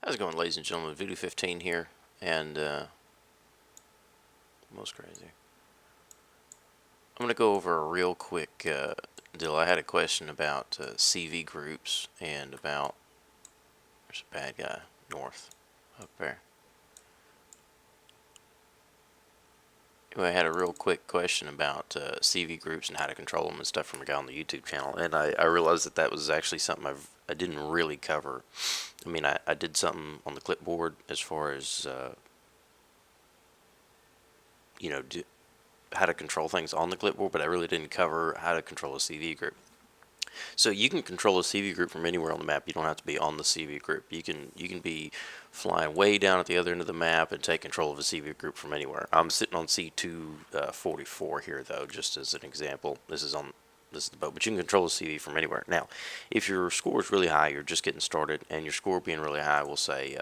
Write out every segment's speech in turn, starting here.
How's it going, ladies and gentlemen? VuduVince here, and most crazy. I'm going to go over a real quick deal. I had a question about CV groups and about, there's a bad guy north up there. Anyway, I had a real quick question about CV groups and how to control them and stuff from a guy on the YouTube channel, and I realized that was actually something I didn't really cover. I mean, I did something on the clipboard as far as how to control things on the clipboard, but I really didn't cover how to control a CV group. So you can control a CV group from anywhere on the map. You don't have to be on the CV group. You can be flying way down at the other end of the map and take control of a CV group from anywhere. I'm sitting on C244 here though, just as an example. This is the boat, but you can control a CV from anywhere. Now, if your score is really high, you're just getting started, and your score being really high, we'll say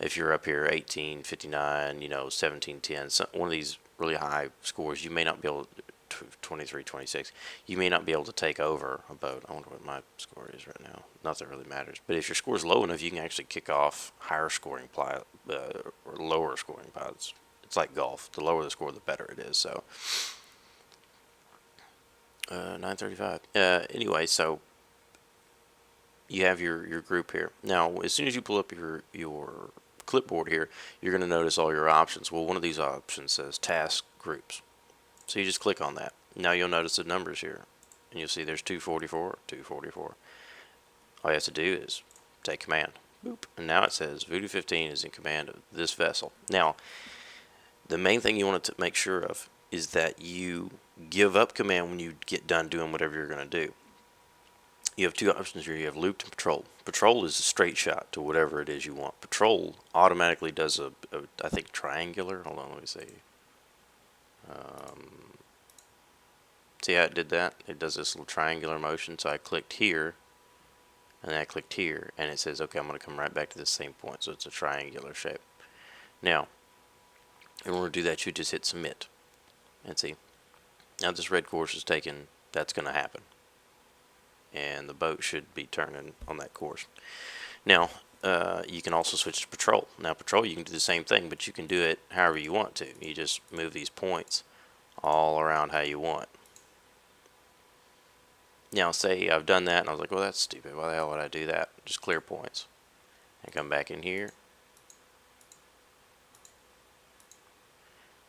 if you're up here 18, 59, 17, 10, one of these really high scores, you may not be able to, 23, 26, you may not be able to take over a boat. I wonder what my score is right now. Not that it really matters. But if your score is low enough, you can actually kick off higher scoring or lower scoring pilots. It's like golf. The lower the score, the better it is. So 935. Anyway, so you have your group here. Now, as soon as you pull up your clipboard here, you're going to notice all your options. Well, one of these options says task groups. So you just click on that. Now you'll notice the numbers here. And you'll see there's 244, 244. All you have to do is take command. Boop. And now it says VuduVince is in command of this vessel. Now, the main thing you want to make sure of is that you give up command when you get done doing whatever you're going to do. You have two options here. You have looped and patrol. Patrol is a straight shot to whatever it is you want. Patrol automatically does I think, triangular. Hold on, let me see. See how it did that? It does this little triangular motion. So I clicked here, and then I clicked here, and it says, okay, I'm going to come right back to the same point. So it's a triangular shape. Now, in order to do that, you just hit submit. And see, now this red course is taken. That's going to happen. And the boat should be turning on that course. Now, you can also switch to patrol. Now, patrol, you can do the same thing, but you can do it however you want to. You just move these points all around how you want. Now, say I've done that, and I was like, well, that's stupid. Why the hell would I do that? Just clear points. And come back in here.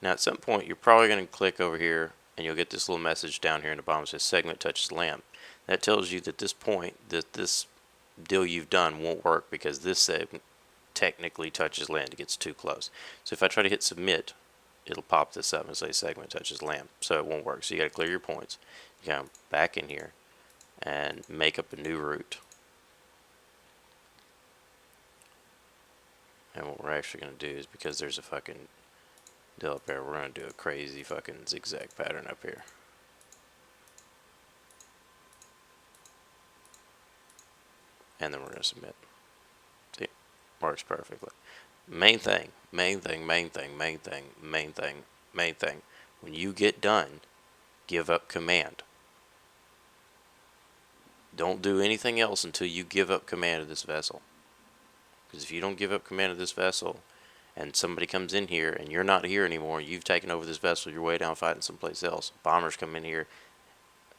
Now, at some point, you're probably going to click over here, and you'll get this little message down here in the bottom that says segment touches land. That tells you that this point, that this deal you've done won't work because this segment technically touches land. It gets too close. So if I try to hit submit, it'll pop this up and say segment touches land. So it won't work. So you got to clear your points. You come back in here and make up a new route. And what we're actually going to do is, because there's a fucking deal up there, we're going to do a crazy fucking zigzag pattern up here. And then we're going to submit. See, works perfectly. Main thing. When you get done, give up command. Don't do anything else until you give up command of this vessel. Because if you don't give up command of this vessel, and somebody comes in here, and you're not here anymore, you've taken over this vessel, you're way down fighting someplace else, bombers come in here,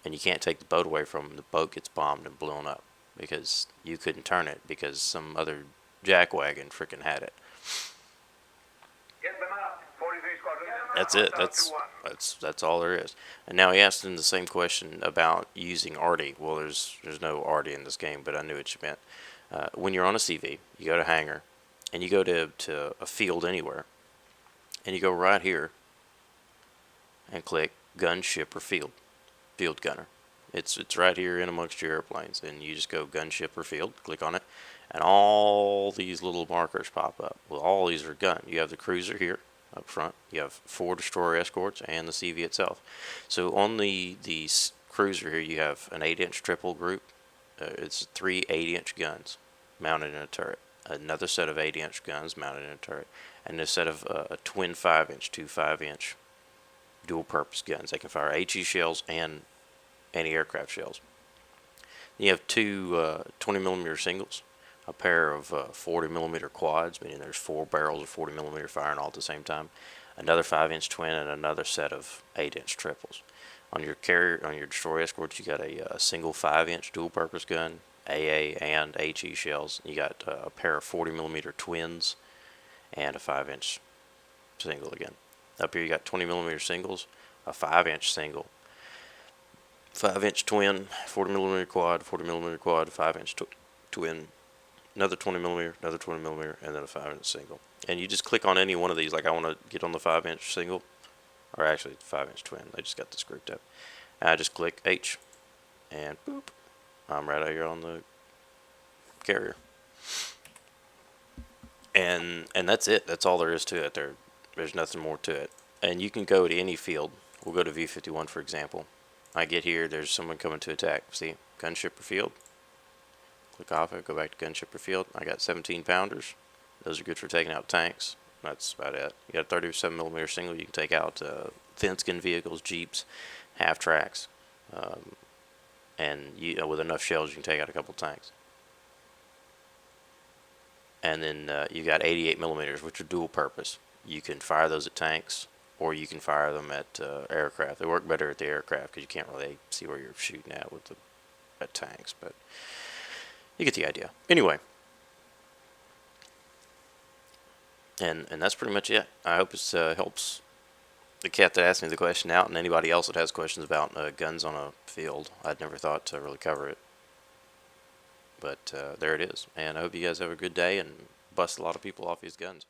and you can't take the boat away from them, the boat gets bombed and blown up. Because you couldn't turn it because some other jackwagon freaking had it. That's it. That's all there is. And now he asked him the same question about using arty. Well, there's no arty in this game, but I knew what you meant. When you're on a CV, you go to hangar, and you go to a field anywhere, and you go right here, and click gunship or field gunner. It's right here in amongst your airplanes, and you just go gunship or field, click on it, and all these little markers pop up. Well, all these are gun. You have the cruiser here up front. You have 4 destroyer escorts and the CV itself. So on the cruiser here, you have an 8-inch triple group. It's 3 8-inch guns mounted in a turret. Another set of 8-inch guns mounted in a turret, and a set of a twin 5-inch, 2 5-inch dual-purpose guns. They can fire HE shells and anti-aircraft shells. You have 2 20mm singles a pair of 40 millimeter quads, meaning there's 4 barrels of 40 millimeter firing all at the same time, another 5-inch twin, and another set of 8-inch triples. On your carrier, on your destroyer escorts, you got a single 5-inch dual-purpose gun, AA and HE shells. You got a pair of 40 millimeter twins and a 5-inch single again. Up here you got 20 millimeter singles, a 5-inch single, 5-inch twin, 40 millimeter quad, 40 millimeter quad, 5-inch twin, another 20 millimeter, another 20 millimeter, and then a 5-inch single. And you just click on any one of these. Like I want to get on the 5-inch single, or actually the 5-inch twin. They just got this grouped up. And I just click H, and boop, I'm right out here on the carrier. And that's it. That's all there is to it. There's nothing more to it. And you can go to any field. We'll go to V51 for example. I get here, there's someone coming to attack. See, gunshipper field. Click off it, go back to gunshipper field. I got 17 pounders. Those are good for taking out tanks. That's about it. You got a 37 millimeter single. You can take out thin skin vehicles, jeeps, half tracks, and with enough shells you can take out a couple tanks. And then you got 88 millimeters, which are dual purpose. You can fire those at tanks, or you can fire them at aircraft. They work better at the aircraft because you can't really see where you're shooting at with at tanks, but you get the idea. Anyway, and that's pretty much it. I hope this helps the cat that asked me the question out, and anybody else that has questions about guns on a field. I'd never thought to really cover it, but there it is. And I hope you guys have a good day and bust a lot of people off these guns.